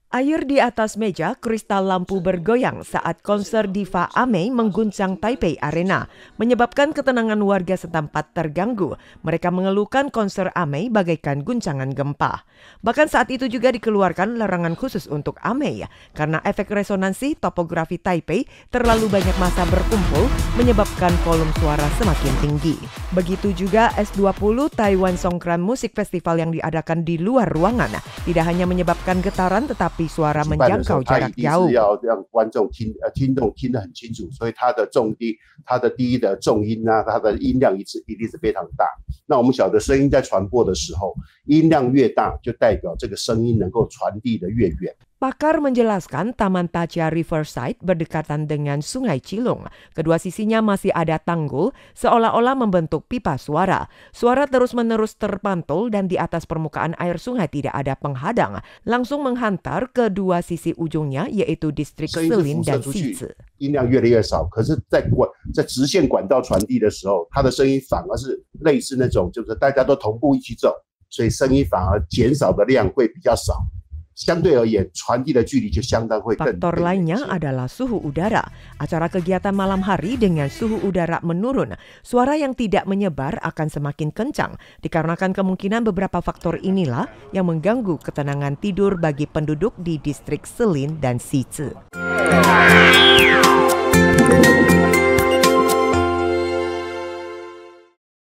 Air di atas meja, kristal lampu bergoyang saat konser diva Amei mengguncang Taipei Arena, menyebabkan ketenangan warga setempat terganggu. Mereka mengeluhkan konser Amei bagaikan guncangan gempa. Bahkan saat itu juga dikeluarkan larangan khusus untuk Amei, karena efek resonansi topografi Taipei terlalu banyak massa berkumpul, menyebabkan volume suara semakin tinggi. Begitu juga S20 Taiwan Songkran Music Festival yang diadakan di luar ruangan, tidak hanya menyebabkan getaran tetapi suara menjangkau jarak jauh. 要让观众听众听得很清楚，所以它的低的重音啊，它的音量一定是非常大。那我们晓得声音在传播的时候，音量越大，就代表这个声音能够传递的越远。 Pakar menjelaskan Taman Tacia Riverside berdekatan dengan Sungai Cilung. Kedua sisinya masih ada tanggul, seolah-olah membentuk pipa suara. Suara terus-menerus terpantul dan di atas permukaan air sungai tidak ada penghadang, langsung menghantar ke dua sisi ujungnya, yaitu distrik Silin dan Sizi. 音量越来越少，可是在直线管道传递的时候，它的声音反而是类似那种，就是大家都同步一起走，所以声音反而减少的量会比较少。 相对而言，传递的距离就相当会更。 Faktor lainnya adalah suhu udara. Acara kegiatan malam hari dengan suhu udara menurun, suara yang tidak menyebar akan semakin kencang. Dikarenakan kemungkinan beberapa faktor inilah yang mengganggu ketenangan tidur bagi penduduk di distrik Silin dan Sizi.